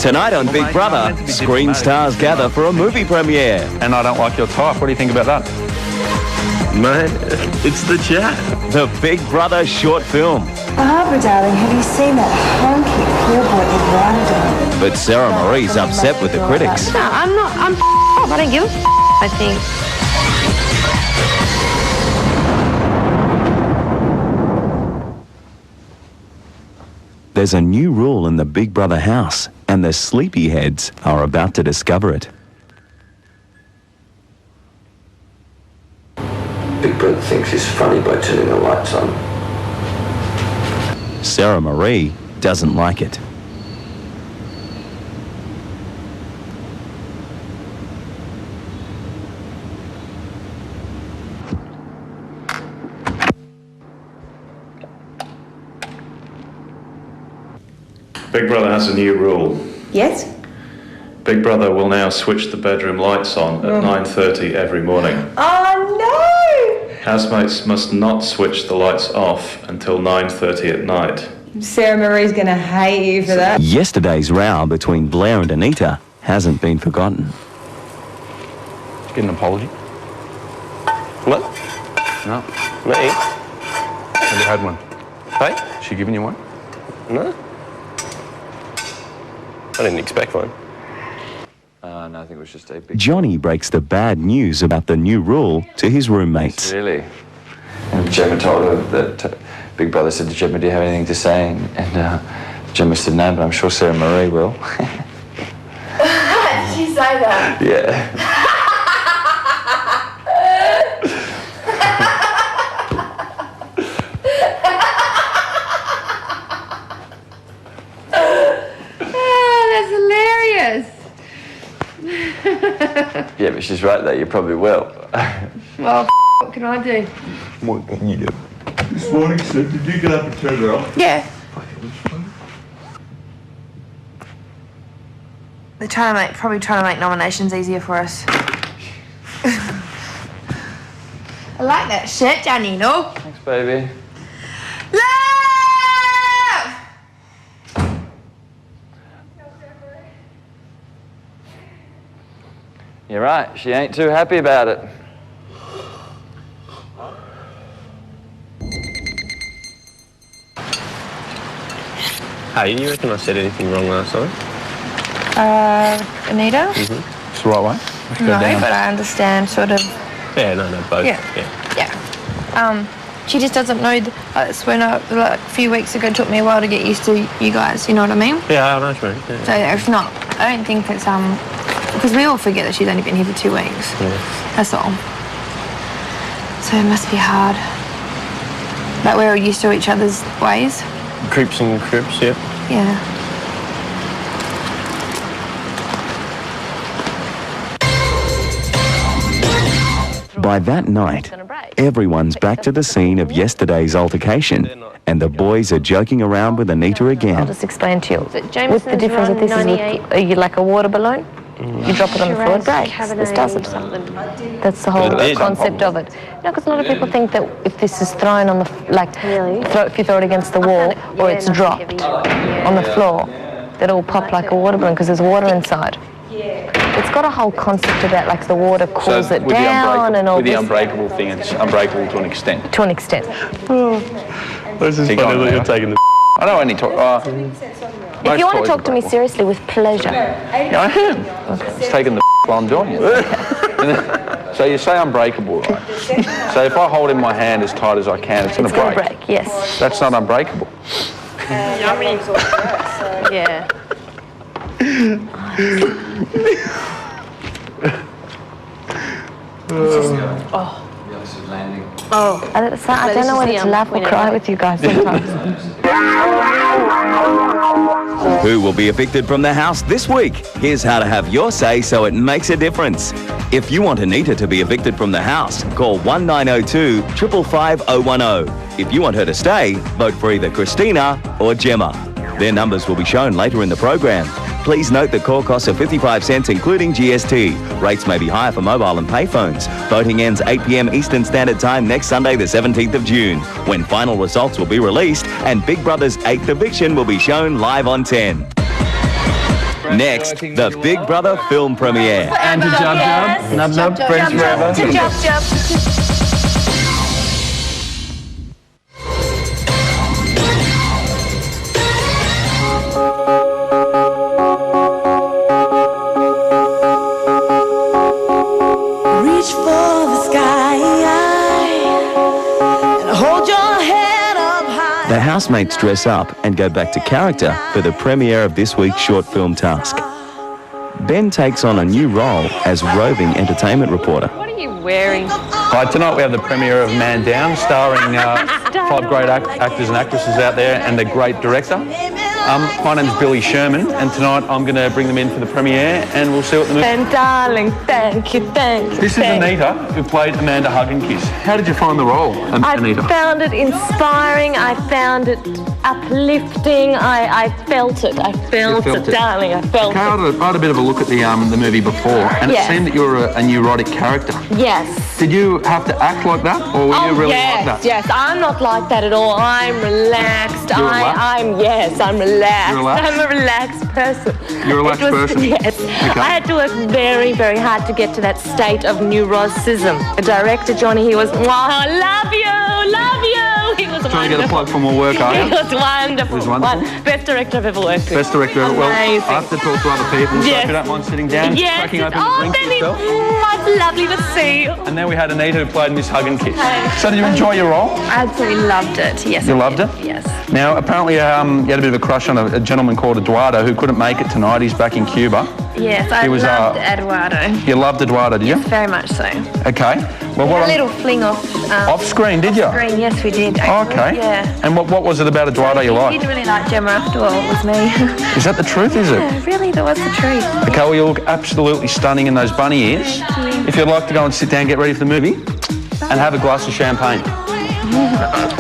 Tonight on Big Brother, screen stars gather for a movie premiere. And I don't like your type. What do you think about that? Mate, it's the chat. The Big Brother short film. Barbara, darling, have you seen that honky pure boy with Rhonda? But Sarah Marie's upset with the critics. No, I'm not. I don't give a I think. There's a new rule in the Big Brother house, and the sleepyheads are about to discover it. Big Brother thinks he's funny by turning the lights on. Sarah Marie doesn't like it. Big Brother has a new rule. Yes? Big Brother will now switch the bedroom lights on at 9:30 every morning. Oh, no! Housemates must not switch the lights off until 9:30 at night. Sarah Marie's going to hate you for that. Yesterday's row between Blair and Anita hasn't been forgotten. Get an apology. What? No. Me? Have you had one? Hey? She giving you one? No. I didn't expect one. No, I think it was just a big... Johnny breaks the bad news about the new rule to his roommates. Really? And Gemma told her that Big Brother said to Gemma, do you have anything to say? And Gemma said no, but I'm sure Sarah Marie will. Did she say that? Yeah. That's hilarious. Yeah, but she's right there, you probably will. Well, what can I do? What can you do? This morning, said, did you get up and turn it off? Yeah. They're probably trying to make nominations easier for us. I like that shirt, Janino. Thanks, baby. Love! You're right, she ain't too happy about it. Hey, you reckon I said anything wrong last night? Anita? It's the right way. Let's go No, down. but I understand sort of. Yeah, no, both. Yeah. She just doesn't know. That's when like, a few weeks ago, it took me a while to get used to you guys. You know what I mean? Yeah, I know what you mean. Yeah. So if not, I don't think it's because we all forget that she's only been here for 2 weeks. Yeah. That's all. So it must be hard. But we're all used to each other's ways. Creeps and cribs, yeah. Yeah. By that night, everyone's back to the scene of yesterday's altercation, and the boys are joking around with Anita I'll again. just explain to you. With the difference that this is are you like a water balloon? You drop it on the floor, it breaks. This doesn't. That's the whole concept of it. No, because a lot of people think that if this is thrown on the, if you throw it against the wall or it's dropped on the floor, that it'll pop like a water balloon because there's water inside. It's got a whole concept about like the water cools it down and all with this. the unbreakable thing, it's unbreakable to an extent. To an extent. This is funny that you're taking the... I don't only talk... If you want to talk to me seriously, with pleasure. Yeah, I am. It's taking the while I'm doing it. So you say unbreakable, right? So if I hold in my hand as tight as I can, it's going to break. break, yes. That's not unbreakable. Yummy. Yeah. I don't know whether to laugh or cry with you guys sometimes. Who will be evicted from the house this week? Here's how to have your say so it makes a difference. If you want Anita to be evicted from the house, call 1902 555 010. If you want her to stay, vote for either Christina or Gemma. Their numbers will be shown later in the program. Please note that call costs are 55 cents including GST. Rates may be higher for mobile and payphones. Voting ends 8 p.m. Eastern Standard Time next Sunday the 17th of June, when final results will be released and Big Brother's 8th eviction will be shown live on 10. Next, the Big Brother film premiere. And to Jub Jub. Nub Nub. Friends forever. To Jub Jub. Reach for the sky and hold your head up high. The housemates dress up and go back to character for the premiere of this week's short film task. Ben takes on a new role as roving entertainment reporter. What are you wearing? Hi, tonight we have the premiere of Man Down, starring 5 great actors and actresses out there and a great director. My name's Billy Sherman, and tonight I'm going to bring them in for the premiere, and we'll see what the movie... And darling, thank you. This is Anita, who played Amanda Hugginkiss. How did you find the role, Anita? I found it inspiring. I found it uplifting. I felt it. I felt it, darling. I felt it. I had a bit of a look at the movie before, and it seemed that you were a neurotic character. Yes. Did you have to act like that, or were you really like that? Yes, I'm not like that at all. I'm relaxed. I'm relaxed. You're relaxed? I'm a relaxed person. You're a relaxed person? Yes. Okay. I had to work very, very hard to get to that state of neuroticism. The director, Johnny, he was, love you. He was Trying to get a plug for more work, are you? He was wonderful. He was wonderful? Best director I've ever worked with. Best director ever. Well, I Amazing. have to talk to other people, so if you don't mind sitting down, cracking open the drink for yourself. It's lovely to see you. And then we had Anita, who played Miss Hugginkiss. So did you enjoy your role? I absolutely loved it. Yes. You loved it? Yes. Now, apparently you had a bit of a crush on a gentleman called Eduardo who couldn't make it tonight. He's back in Cuba. Yes, I loved Eduardo. You loved Eduardo, did you? Yes, very much so. Okay. Well, a little fling off. Off screen, did you? Screen, yes, we did. Actually. Okay. Yeah. And what was it about Eduardo you liked? He did really like Gemma after all. It was me. Is that the truth, is it? Yeah, really, that was the truth. Okay, well, you look absolutely stunning in those bunny ears. Thank you. If you'd like to go and sit down, get ready for the movie, and have a glass of champagne.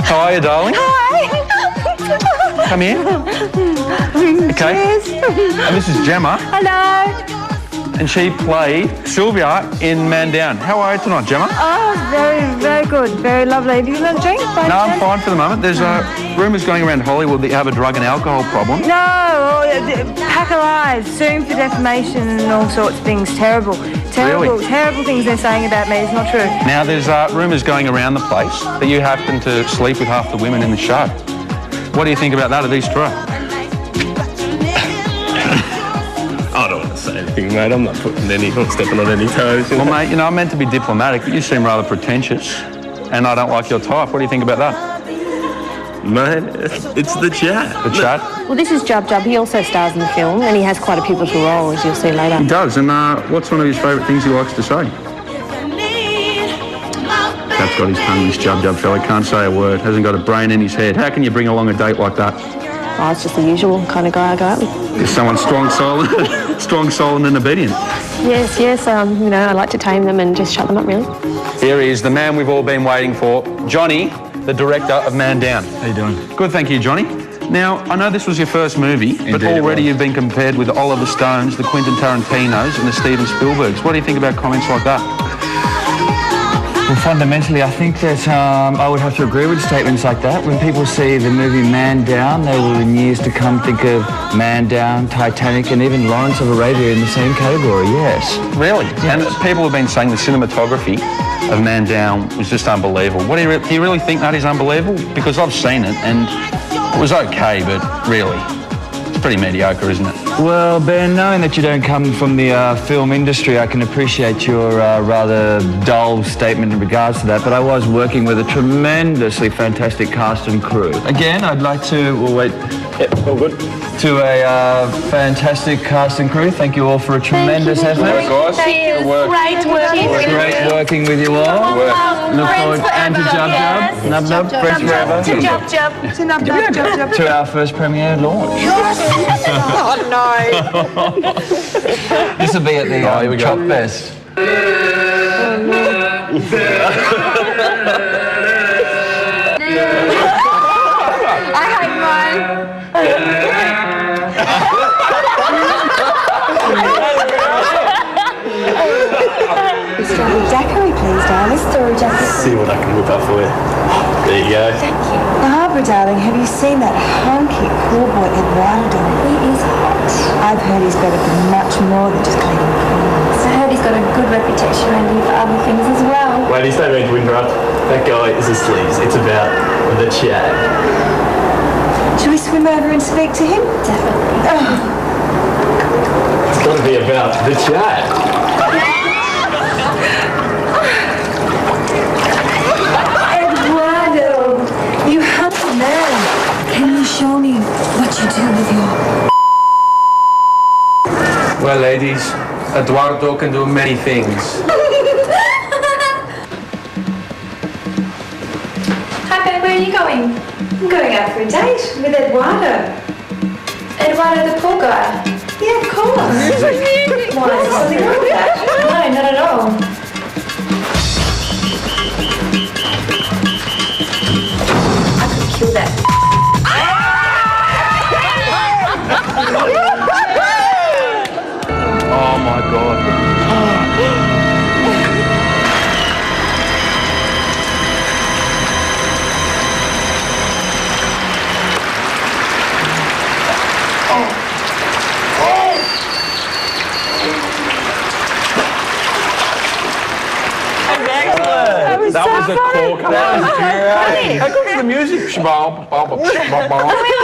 How are you, darling? Hi. Come here. Okay. And this is Gemma. Hello. And she played Sylvia in Man Down. How are you tonight, Gemma? Oh, very, very good. Very lovely. Have you got a drink? No, I'm fine for the moment. There's rumours going around Hollywood that you have a drug and alcohol problem. No, pack of lies. Suing for defamation and all sorts of things. Terrible. Really? Terrible things they're saying about me. It's not true. Now, there's rumours going around the place that you happen to sleep with half the women in the show. What do you think about that? Are these true? I don't want to say anything, mate. I'm not stepping on any toes. Well, mate, you know, I'm meant to be diplomatic, but you seem rather pretentious, and I don't like your type. What do you think about that? Mate, it's the chat. The chat? Well, this is Jub Jub. He also stars in the film, and he has quite a pivotal role, as you'll see later. He does, and what's one of his favourite things he likes to say? That's got his tongue, this Jub Jub fella. Can't say a word. Hasn't got a brain in his head. How can you bring along a date like that? Oh, it's just the usual kind of guy I go out with. Is someone strong-souled and obedient? Yes. You know, I like to tame them and just shut them up, really. Here he is, the man we've all been waiting for, Johnny, the director of Man Down. How you doing? Good, thank you, Johnny. Now, I know this was your first movie, but already you've been compared with the Oliver Stones, the Quentin Tarantinos, and the Steven Spielbergs. What do you think about comments like that? Well, fundamentally, I think that I would have to agree with statements like that. When people see the movie Man Down, they will in years to come think of Man Down, Titanic, and even Lawrence of Arabia in the same category, yes. Really? Yes. And people have been saying the cinematography of Man Down was just unbelievable. What do you really think that is unbelievable? Because I've seen it, and it was okay, but really, it's pretty mediocre, isn't it? Well, Ben, knowing that you don't come from the film industry, I can appreciate your rather dull statement in regards to that, but I was working with a tremendously fantastic cast and crew. Again, I'd like to, Yep, all good. To a fantastic cast and crew. Thank you all for a tremendous effort. Good work, guys. Thank you. Great working with you. Great working with you all. Look forward and to Jub Jub. Nub Nub, friends forever. To Jub Jub. To Nub Nub, Jub Jub. To our first premiere launch. Oh, no. This will be at the Chop Fest. I hate mine. Strawberry daiquiri, please, darling. Strawberry daiquiri. See what I can whip up for you. There you go. Thank you. Barbara, darling, have you seen that hunky cool boy Eduardo? He is hot. I've heard he's got to be much more than just cleaning cans. I heard he's got a good reputation around here for other things as well. Ladies, don't mean to interrupt. That guy is a sleaze. It's about the Chad. Shall we swim over and speak to him? Definitely. It's got to be about the Chad. Eduardo, you humble man. Can you show me what you do with your... Well, ladies, Eduardo can do many things. Hi, babe, where are you going? I'm going out for a date with Eduardo. Eduardo, the poor guy. Yeah, of course. Why, is there something wrong with that? No, not at all. I could kill that. Oh my God. That was a corker. That was great. How comes the music? We went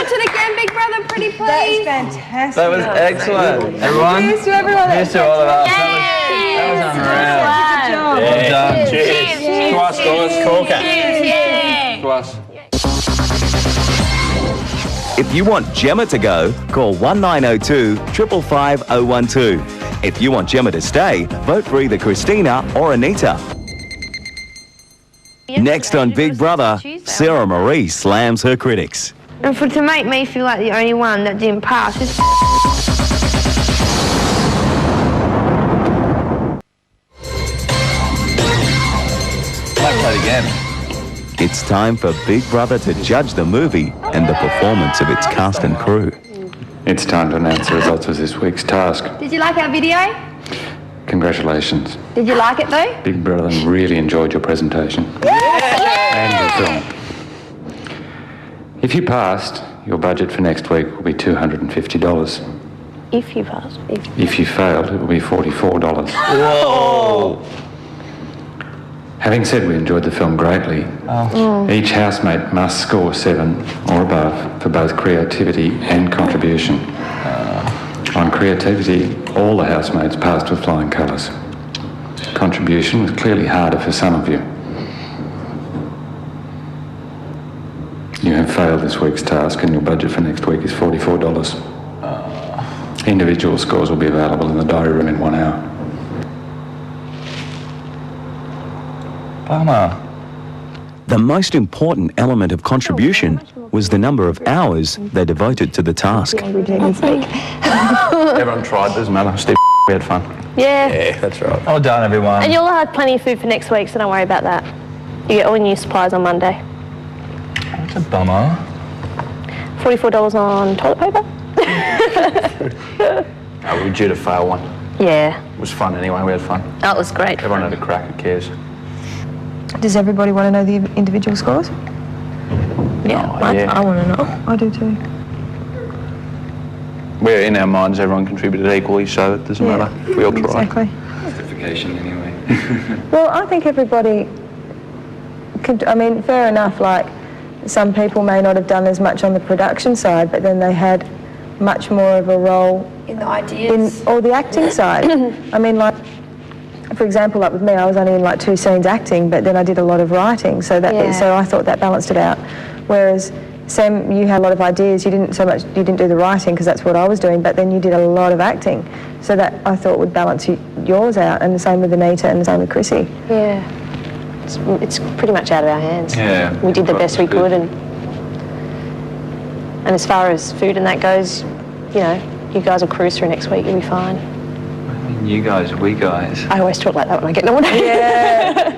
to the game, Big Brother, pretty please. That is fantastic. That was excellent. Everyone? Cheers to everyone. Cheers to all of us. That was unreal. Well done. Cheers. To us, guys. Corker. To us. If you want Gemma to go, call 1902 555 012. If you want Gemma to stay, vote for either Christina or Anita. Next on Big Brother, Sarah Marie slams her critics. And to make me feel like the only one that didn't pass is... Let's play it again. It's time for Big Brother to judge the movie and the performance of its cast and crew. It's time to announce the results of this week's task. Did you like our video? Congratulations. Did you like it though? Big Brother really enjoyed your presentation. And your film. If you passed, your budget for next week will be $250. If you pass. If you failed, it will be $44. Whoa. Having said we enjoyed the film greatly, each housemate must score 7 or above for both creativity and contribution. On creativity, all the housemates passed with flying colours. Contribution was clearly harder for some of you. You have failed this week's task and your budget for next week is $44. Individual scores will be available in the diary room in 1 hour. Bummer. The most important element of contribution was the number of hours they devoted to the task. Everyone tried, doesn't matter. Steve, we had fun. Yeah. Yeah, that's right. Well done, everyone. And you'll have plenty of food for next week, so don't worry about that. You get all new supplies on Monday. That's a bummer. $44 on toilet paper. We were due to fail one. Yeah. It was fun anyway, we had fun. That was great. Everyone had a crack, who cares? Does everybody want to know the individual scores? Yeah, Oh, yeah. I want to know. I do too. We're in our minds, everyone contributed equally, so it doesn't matter. We all tried. Exactly. Justification anyway. Well, I think everybody could, I mean, fair enough, like, some people may not have done as much on the production side, but then they had much more of a role In the ideas. in all the acting side. I mean, like, for example, like with me, I was only in like 2 scenes acting, but then I did a lot of writing, so I thought that balanced it out. Whereas Sam, you had a lot of ideas. You didn't do the writing because that's what I was doing, but then you did a lot of acting, so that I thought would balance yours out, and the same with Anita and the same with Chrissy. Yeah. It's pretty much out of our hands. Yeah. We did the best we could, and as far as food and that goes, you know, you guys will cruise through next week. You'll be fine. You guys, we guys. I always talk like that when I get no one. Yeah.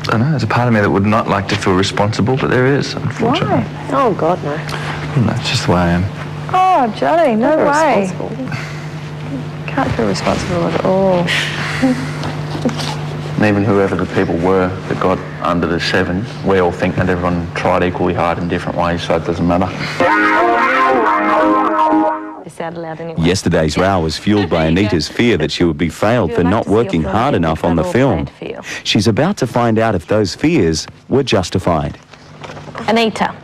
I don't know, there's a part of me that would not like to feel responsible, but there is, unfortunately. Why? Oh, God, no. No, it's just the way I am. Oh, Johnny, no Never way. responsible. Can't feel responsible at all. And even whoever the people were that got under the 7, we all think that everyone tried equally hard in different ways, so it doesn't matter. This out loud anyway. Yesterday's row was fueled by Anita's fear that she would be failed for not working hard enough on the film. She's about to find out if those fears were justified. Anita.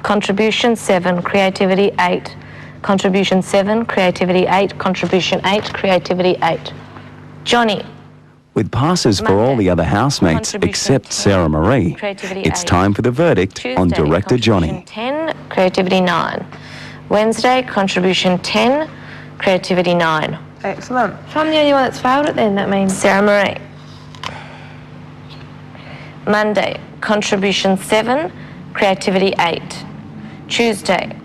Contribution 7, creativity 8. Contribution 7, creativity 8. Contribution 8, creativity 8. Johnny. With passes for all the other housemates except Sarah Marie, it's time for the verdict on director Johnny. 10, creativity 9. Wednesday, contribution 10, creativity 9. Excellent. So I'm the only one that's failed it then, that means. Sarah Marie. Monday, contribution 7, creativity 8. Tuesday,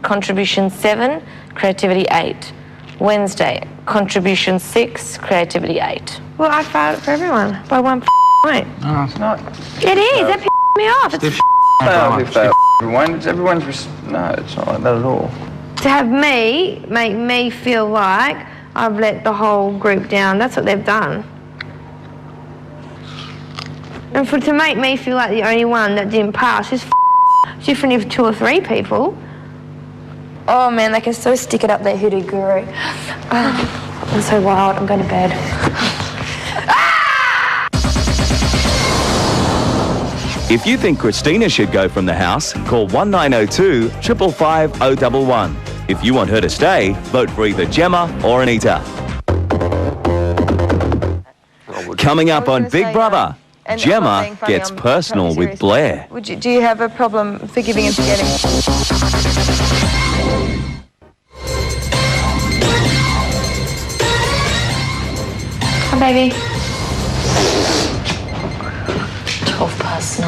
contribution 7, creativity 8. Wednesday, contribution 6, creativity 8. Well, I failed it for everyone by 1 point. No, it's not. It is. That me off. It's Everyone's. No, it's not like that at all. to have me make me feel like I've let the whole group down. That's what they've done. And to make me feel like the only one that didn't pass is different if 2 or 3 people. Oh man, they can so stick it up their hoodoo guru. I'm so wild, I'm going to bed. If you think Christina should go from the house, call 1902 555 011. If you want her to stay, vote for either Gemma or Anita. Coming up on Big Brother, Gemma gets personal with Blair. Do you have a problem forgiving and forgetting? Hi, baby. 9.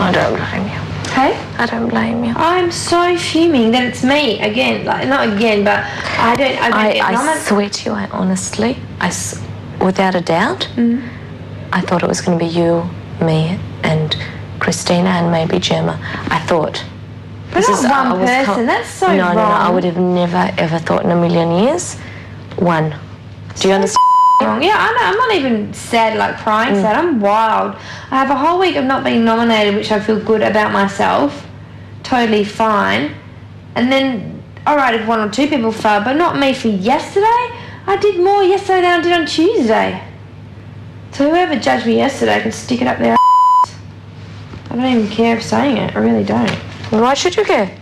I don't blame you. Hey? I don't blame you. I'm so fuming that it's me again. Like, not again, but I swear to you, I honestly, without a doubt, I thought it was going to be you, me, and Christina, and maybe Gemma. I thought. But not one person. That's so wrong. No, I would have never, ever thought in a million years. One. Do you understand? Yeah, I know. I'm not even sad, like crying sad. I'm wild. I have a whole week of not being nominated, which I feel good about myself. Totally fine. And then, all right, if 1 or 2 people fail, but not me for yesterday. I did more yesterday than I did on Tuesday. So whoever judged me yesterday can stick it up their ass. I don't even care if saying it. I really don't. Why should you care?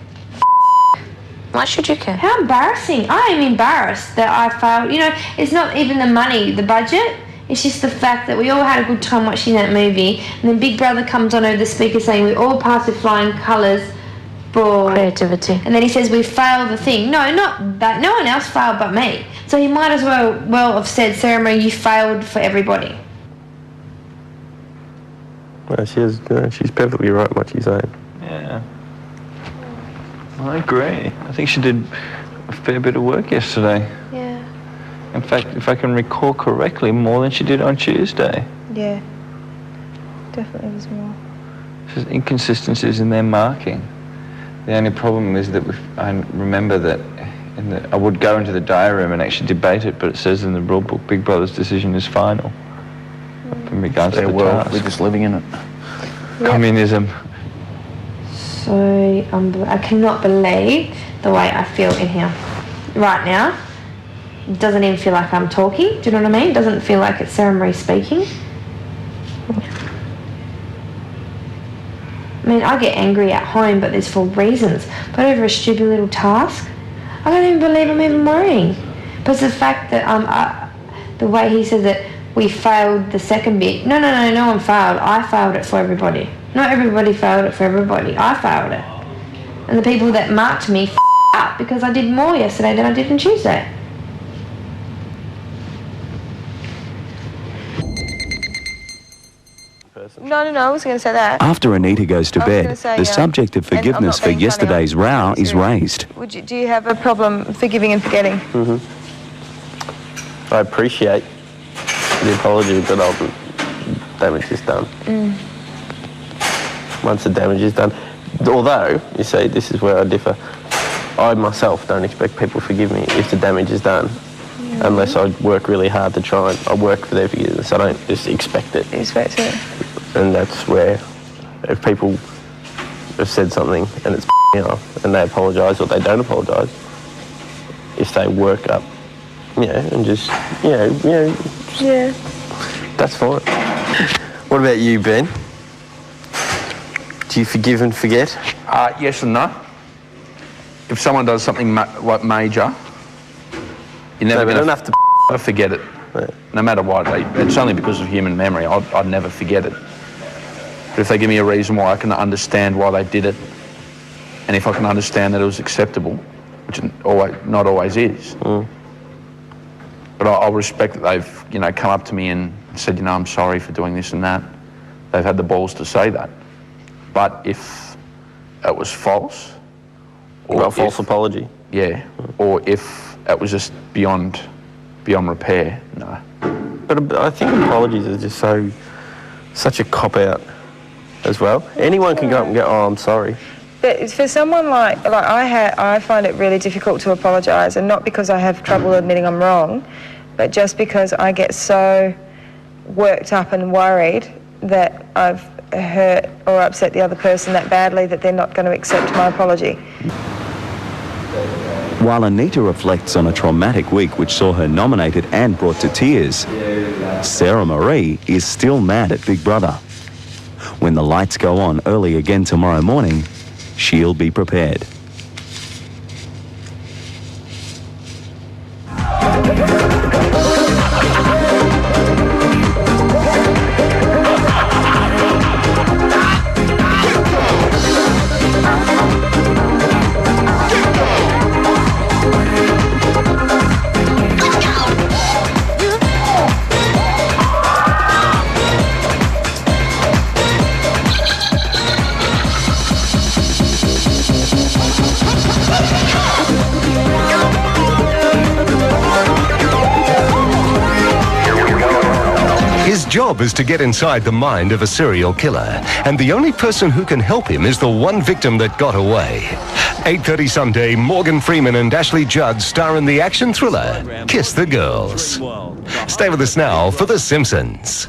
Why should you care? How embarrassing. I am embarrassed that I failed. You know, it's not even the money, the budget. It's just the fact that we all had a good time watching that movie, and then Big Brother comes on over the speaker saying we all passed with flying colours for creativity. And then he says we failed the thing. No, not that. No one else failed but me. So he might as well have said, Sarah Marie, you failed for everybody. Well, she's perfectly right what she's saying. Yeah. I agree. I think she did a fair bit of work yesterday. Yeah. In fact, if I can recall correctly, more than she did on Tuesday. Yeah. Definitely was more. There's inconsistencies in their marking. The only problem is that I remember that I would go into the diary room and actually debate it, but it says in the rule book, Big Brother's decision is final. In regards to the task. We're just living in it. Yep. Communism. So I cannot believe the way I feel in here right now. It doesn't even feel like I'm talking. Do you know what I mean? It doesn't feel like it's Sarah Marie speaking. I mean, I get angry at home, but there's for reasons. But over a stupid little task, I don't even believe I'm even worrying. But it's the fact that the way he says that we failed the second bit. No one failed. I failed it for everybody. Not everybody failed it for everybody. I failed it. And the people that marked me up because I did more yesterday than I did on Tuesday. No, I was going to say that. After Anita goes to bed, the subject of forgiveness for yesterday's row is raised. Do you have a problem forgiving and forgetting? I appreciate the apology, but damage is done. Once the damage is done, although, you see, this is where I differ, I myself don't expect people to forgive me if the damage is done, unless I work really hard to try and I work for their forgiveness. I don't just expect it. You expect it? And that's where, if people have said something and it's up and they apologise or they don't apologise, if they work up, and just, Yeah. that's fine. What about you, Ben? Do you forgive and forget? Yes and no. If someone does something like major, you're never going to have to forget it. Yeah. No matter what. It's only because of human memory. I'd never forget it. But if they give me a reason why I can understand why they did it, and if I can understand that it was acceptable, which not always is, but I'll respect that they've come up to me and said, I'm sorry for doing this and that. They've had the balls to say that. But if it was false, or false apology, or if it was just beyond repair, no. But I think apologies are just such a cop-out as well. Anyone can go up and go, oh, I'm sorry. But for someone like I find it really difficult to apologise, and not because I have trouble admitting I'm wrong, but just because I get so worked up and worried that I've hurt or upset the other person that badly that they're not going to accept my apology. While Anita reflects on a traumatic week which saw her nominated and brought to tears, Sarah Marie is still mad at Big Brother. When the lights go on early again tomorrow morning, she'll be prepared. His job is to get inside the mind of a serial killer, and the only person who can help him is the one victim that got away. 8:30 Sunday, Morgan Freeman and Ashley Judd star in the action thriller Kiss the Girls. Stay with us now for The Simpsons.